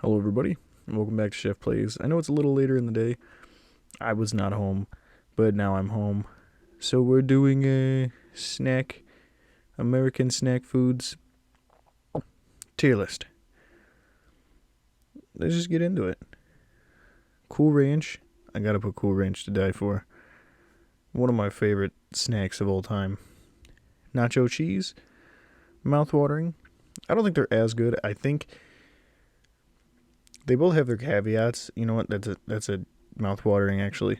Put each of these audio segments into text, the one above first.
Hello, everybody, and welcome back to SheffPlays. I know it's a little later in the day. I was not home, but now I'm home. So we're doing a American snack foods tier list. Let's just get into it. Cool Ranch. I gotta put Cool Ranch to die for. One of my favorite snacks of all time. Nacho cheese. Mouth-watering. I don't think they're as good. I think they both have their caveats. You know what? That's a mouth-watering actually.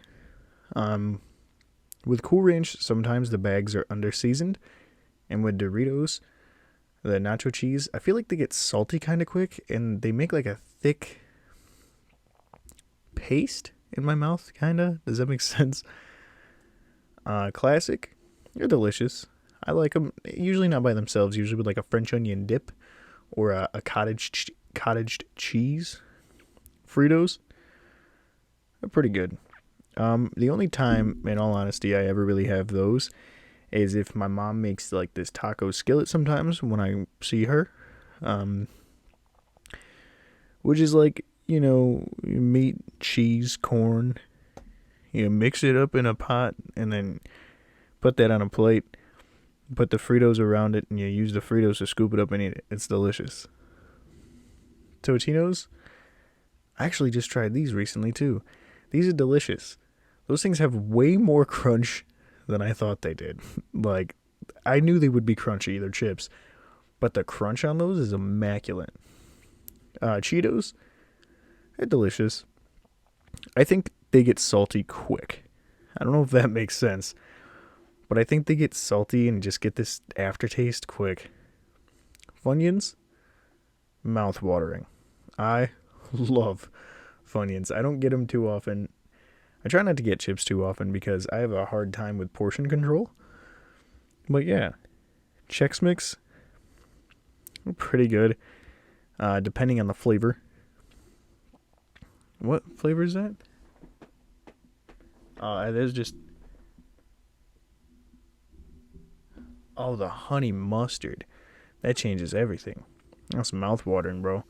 With Cool Ranch, sometimes the bags are under-seasoned, and with Doritos, the nacho cheese, I feel like they get salty kind of quick, and they make like a thick paste in my mouth, kind of. Does that make sense? Classic, they're delicious. I like them. Usually not by themselves. Usually with like a French onion dip or a cottage cheese. Fritos, they're pretty good. The only time, in all honesty, I ever really have those is if my mom makes like this taco skillet sometimes when I see her. Which is like, meat, cheese, corn. You mix it up in a pot and then put that on a plate. Put the Fritos around it and you use the Fritos to scoop it up and eat it. It's delicious. Totino's. I actually just tried these recently too. These are delicious. Those things have way more crunch than I thought they did. Like, I knew they would be crunchy, they're chips. But the crunch on those is immaculate. Cheetos, they're delicious. I think they get salty quick. I don't know if that makes sense. But I think they get salty and just get this aftertaste quick. Funyuns, mouth-watering. I love Funyuns. I don't get them too often. I try not to get chips too often because I have a hard time with portion control. But yeah, Chex Mix, pretty good, depending on the flavor. What flavor is that? There's just... Oh, the honey mustard. That changes everything. That's mouth-watering, bro.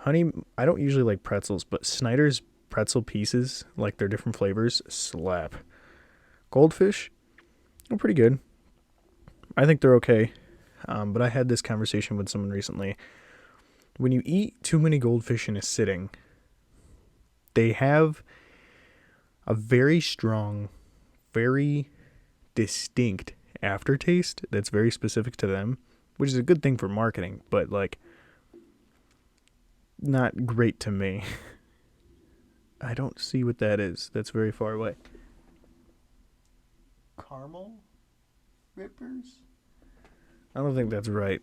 Honey, I don't usually like pretzels, but Snyder's pretzel pieces, like their different flavors, slap. Goldfish, they're pretty good. I think they're okay. But I had this conversation with someone recently. When you eat too many goldfish in a sitting, they have a very strong, very distinct aftertaste that's very specific to them, which is a good thing for marketing, but like not great to me. I don't see what that is. That's very far away. Caramel rippers? I don't think that's right.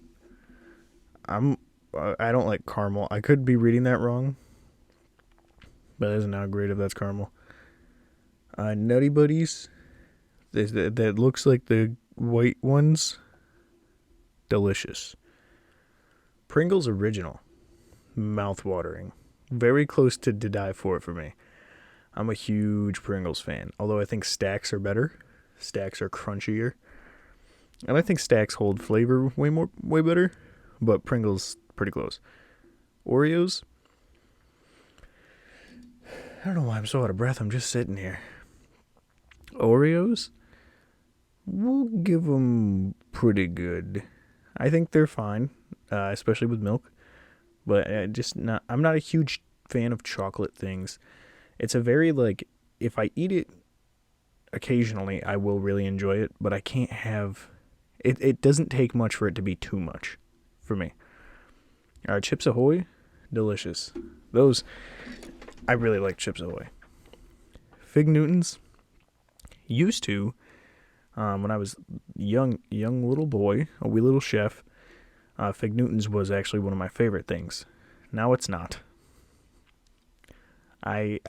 I don't like caramel. I could be reading that wrong, but that isn't how great if that's caramel. Nutty Buddies. That looks like the white ones. Delicious. Pringles Original. Mouth-watering. Very close to die for it for me. I'm a huge Pringles fan, although I think Stacks are better. Stacks are crunchier. And I think Stacks hold flavor way better, but Pringles pretty close. Oreos. I don't know why I'm so out of breath. I'm just sitting here. Oreos. We'll give them pretty good. I think they're fine, especially with milk. But I'm not a huge fan of chocolate things. It's a very, like, if I eat it occasionally, I will really enjoy it. But I can't have, it doesn't take much for it to be too much for me. Chips Ahoy, delicious. Those, I really like Chips Ahoy. Fig Newtons, used to, when I was young little boy, a wee little chef, Fig Newtons was actually one of my favorite things. Now it's not. I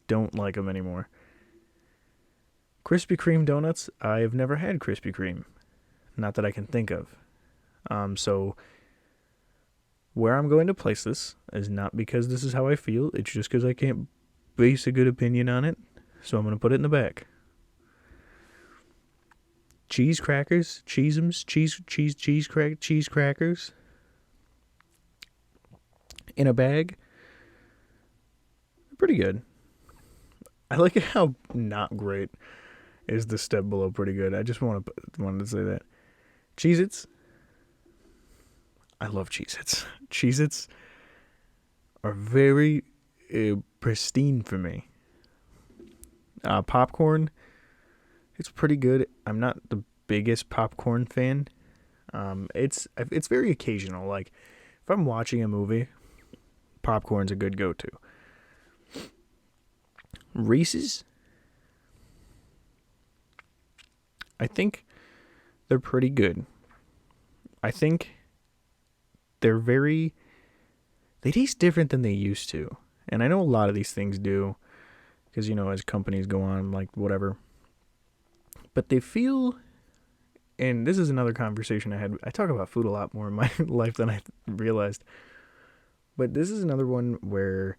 don't like them anymore. Krispy Kreme donuts, I've never had Krispy Kreme. Not that I can think of. So where I'm going to place this is not because this is how I feel. It's just because I can't base a good opinion on it. So I'm going to put it in the back. Cheese crackers, cheese crackers in a bag. Pretty good. I like how not great is the step below pretty good. I just wanted to say that. Cheez-Its. I love Cheez-Its. Cheez-Its are very pristine for me. Popcorn, it's pretty good. I'm not the biggest popcorn fan. It's very occasional. Like if I'm watching a movie, popcorn's a good go-to. Reese's, I think they're pretty good. I think they taste different than they used to. And I know a lot of these things do because, as companies go on, like whatever. But they feel, and this is another conversation I had. I talk about food a lot more in my life than I realized. But this is another one where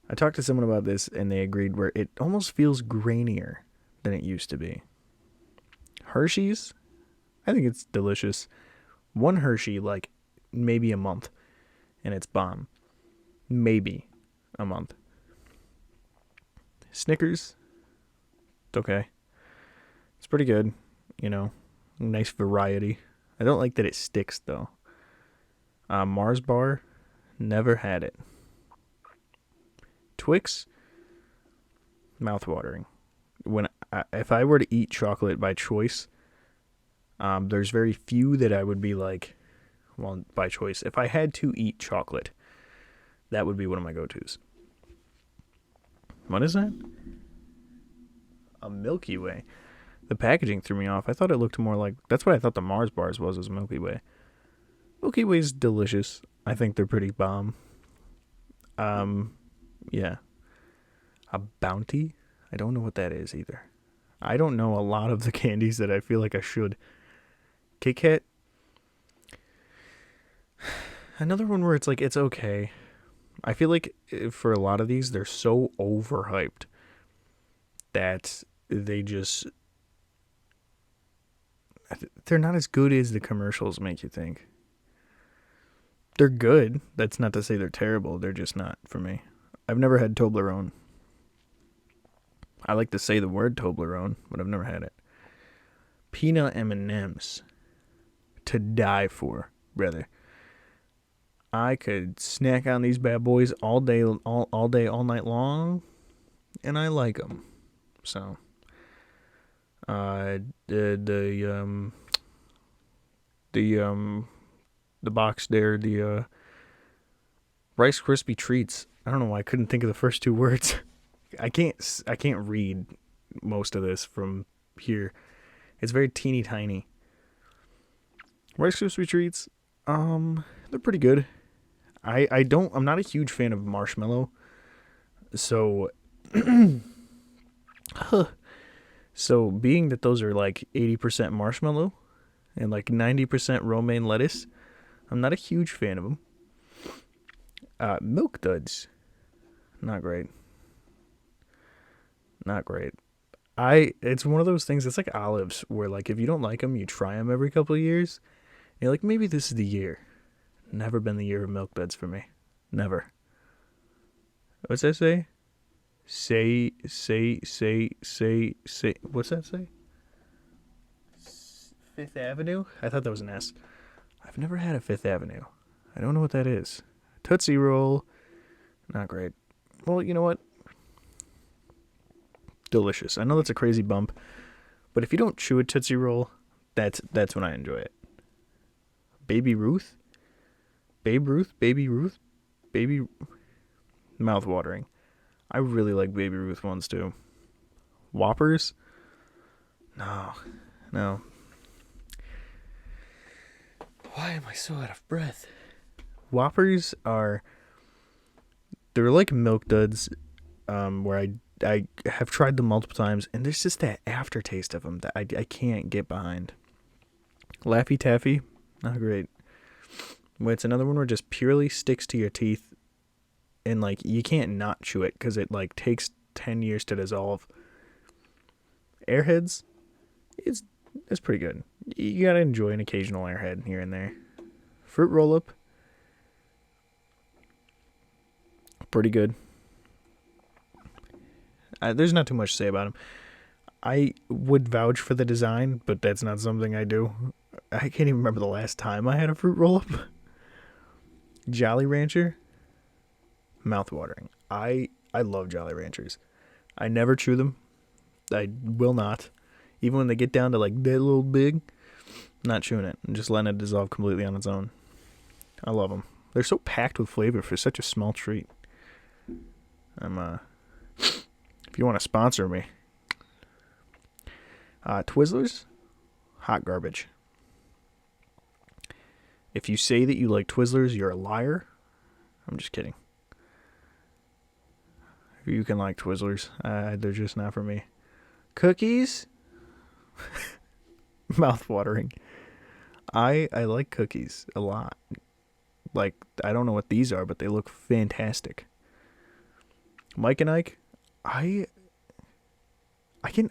I talked to someone about this and they agreed where it almost feels grainier than it used to be. Hershey's, I think it's delicious. One Hershey, like maybe a month, and it's bomb. Maybe a month. Snickers, it's okay. It's pretty good, nice variety. I don't like that it sticks though. Mars bar, never had it. Twix, mouthwatering. If I were to eat chocolate by choice, there's very few that I would be like, well, by choice. If I had to eat chocolate, that would be one of my go-tos. What is that? A Milky Way. The packaging threw me off. I thought it looked more like, that's what I thought the Mars bars was Milky Way. Milky Way's delicious. I think they're pretty bomb. Yeah. A Bounty? I don't know what that is either. I don't know a lot of the candies that I feel like I should. Kit Kat. Another one where it's like, it's okay. I feel like for a lot of these, they're so overhyped that they're not as good as the commercials make you think. They're good. That's not to say they're terrible. They're just not for me. I've never had Toblerone. I like to say the word Toblerone, but I've never had it. Peanut M&Ms. To die for, brother. I could snack on these bad boys all day, all night long, and I like them. So, the box there, the Rice Krispie treats. I don't know why I couldn't think of the first two words. I can't read most of this from here. It's very teeny tiny. Rice Krispie treats, they're pretty good. I'm not a huge fan of marshmallow. So so being that those are like 80% marshmallow and like 90% romaine lettuce, I'm not a huge fan of them. Milk Duds, not great. Not great. It's one of those things. It's like olives, where like if you don't like them, you try them every couple of years. And you're like, maybe this is the year. Never been the year of Milk Duds for me. Never. What's that say? Say. What's that say? Fifth Avenue? I thought that was an S. I've never had a Fifth Avenue. I don't know what that is. Tootsie Roll. Not great. Well, you know what? Delicious. I know that's a crazy bump, but if you don't chew a Tootsie Roll, that's when I enjoy it. Baby Ruth? Babe Ruth? Baby Ruth? Baby... Mouth-watering. I really like Baby Ruth ones, too. Whoppers? No. Why am I so out of breath? Whoppers are... They're like Milk Duds, where I have tried them multiple times, and there's just that aftertaste of them that I can't get behind. Laffy Taffy, not great. But it's another one where it just purely sticks to your teeth, and like you can't not chew it because it like takes 10 years to dissolve. Airheads, it's pretty good. You gotta enjoy an occasional Airhead here and there. Fruit Roll-Up, pretty good. There's not too much to say about them. I would vouch for the design, but that's not something I do. I can't even remember the last time I had a fruit roll-up. Jolly Rancher, mouthwatering. I love Jolly Ranchers. I never chew them. I will not. Even when they get down to like that little big, not chewing it. I'm just letting it dissolve completely on its own. I love them. They're so packed with flavor for such a small treat. If you want to sponsor me, Twizzlers, hot garbage. If you say that you like Twizzlers, you're a liar. I'm just kidding. You can like Twizzlers. They're just not for me. Cookies? Mouth-watering. I like cookies a lot. Like, I don't know what these are, but they look fantastic. Mike and Ike, I can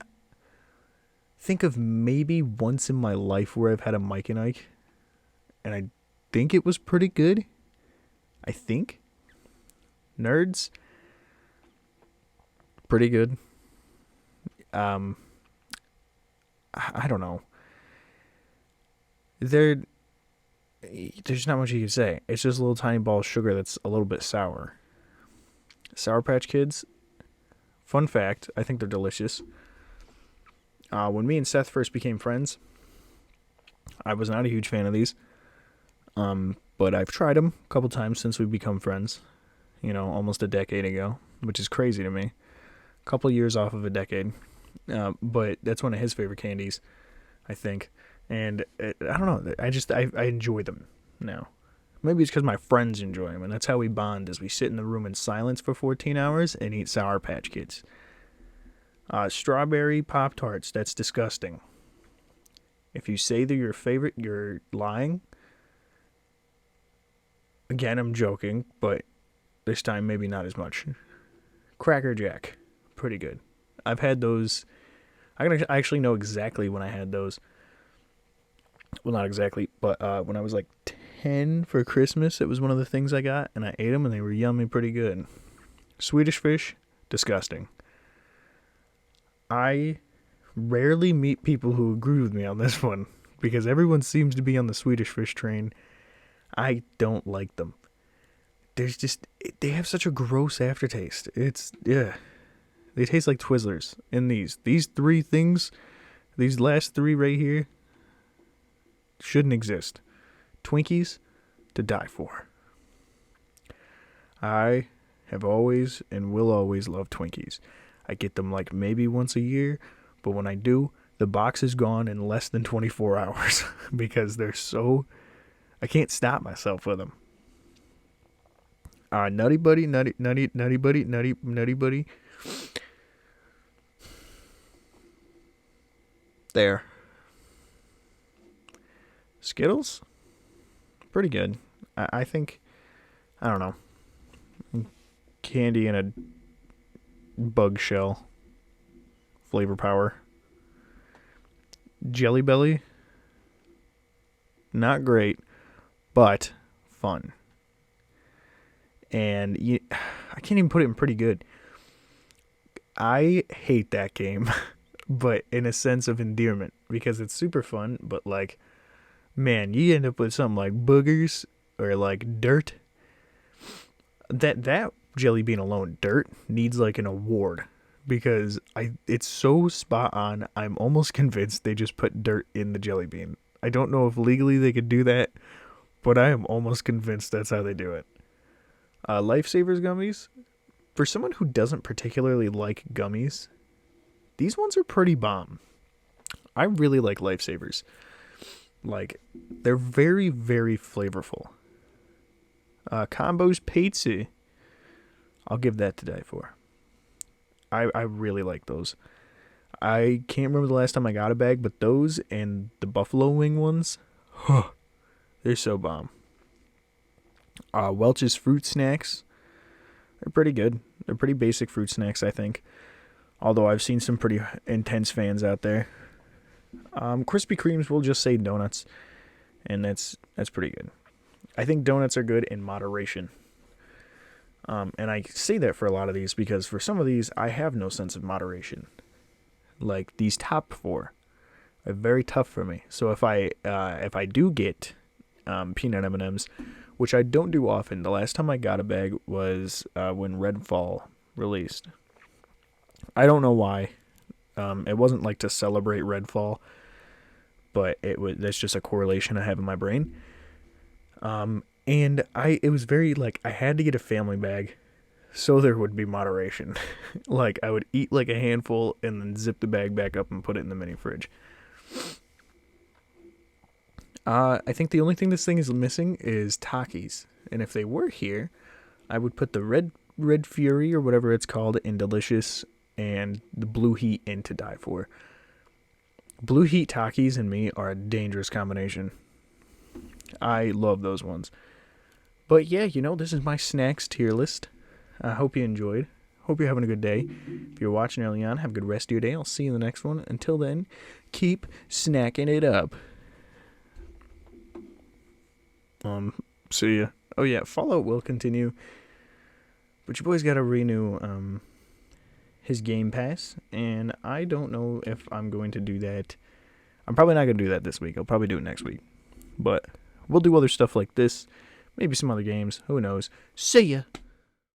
think of maybe once in my life where I've had a Mike and Ike, and I think it was pretty good. I think. Nerds, pretty good. I don't know. There's not much you can say. It's just a little tiny ball of sugar that's a little bit sour. Sour Patch Kids, fun fact, I think they're delicious. When me and Seth first became friends, I was not a huge fan of these. But I've tried them a couple times since we've become friends. Almost a decade ago, which is crazy to me. A couple years off of a decade. But that's one of his favorite candies, I think. And I don't know. I enjoy them now. Maybe it's because my friends enjoy them, and that's how we bond, is we sit in the room in silence for 14 hours and eat Sour Patch Kids. Strawberry Pop-Tarts, that's disgusting. If you say they're your favorite, you're lying. Again, I'm joking, but this time maybe not as much. Cracker Jack, pretty good. I've had those. I actually know exactly when I had those. Well, not exactly, but when I was like 10 for Christmas, it was one of the things I got, and I ate them, and they were yummy, pretty good. Swedish Fish, disgusting. I rarely meet people who agree with me on this one, because everyone seems to be on the Swedish Fish train. I don't like them. They have such a gross aftertaste. They taste like Twizzlers. And these three things, these last three right here, shouldn't exist. Twinkies, to die for. I have always and will always love Twinkies. I get them like maybe once a year, but when I do, the box is gone in less than 24 hours because they're so... I can't stop myself with them. Nutty Buddy. There. Skittles? Pretty good. I think, I don't know. Candy in a bug shell. Flavor power. Jelly Belly? Not great, but fun. And I can't even put it in pretty good. I hate that game, but in a sense of endearment, because it's super fun, but like, man, you end up with something like boogers or like dirt. That jelly bean alone, dirt, needs like an award, because it's so spot on. I'm almost convinced they just put dirt in the jelly bean. I don't know if legally they could do that, but I am almost convinced that's how they do it. Lifesavers gummies. For someone who doesn't particularly like gummies, these ones are pretty bomb. I really like Lifesavers. Like, they're very, very flavorful. Combos Pizza. I'll give that to die for. I really like those. I can't remember the last time I got a bag, but those and the buffalo wing ones, they're so bomb. Welch's Fruit Snacks, they're pretty good. They're pretty basic fruit snacks, I think. Although I've seen some pretty intense fans out there. Krispy Kremes, we'll just say donuts, and that's pretty good. I think donuts are good in moderation. And I say that for a lot of these because for some of these, I have no sense of moderation. Like these top four are very tough for me. So if I do get peanut M&Ms, which I don't do often, the last time I got a bag was when Redfall released. I don't know why. It wasn't like to celebrate Redfall, but that's just a correlation I have in my brain. And it was very like I had to get a family bag so there would be moderation. Like I would eat like a handful and then zip the bag back up and put it in the mini fridge. I think the only thing this thing is missing is Takis. And if they were here, I would put the Red Fury or whatever it's called in Delicious and the Blue Heat in To Die For. Blue Heat Takis and me are a dangerous combination. I love those ones. But yeah, this is my snacks tier list. I hope you enjoyed. Hope you're having a good day. If you're watching early on, have a good rest of your day. I'll see you in the next one. Until then, keep snacking it up. See ya. Oh yeah, Fallout will continue. But your boy's got to renew his Game Pass, and I don't know if I'm going to do that. I'm probably not going to do that this week. I'll probably do it next week. But we'll do other stuff like this. Maybe some other games. Who knows? See ya.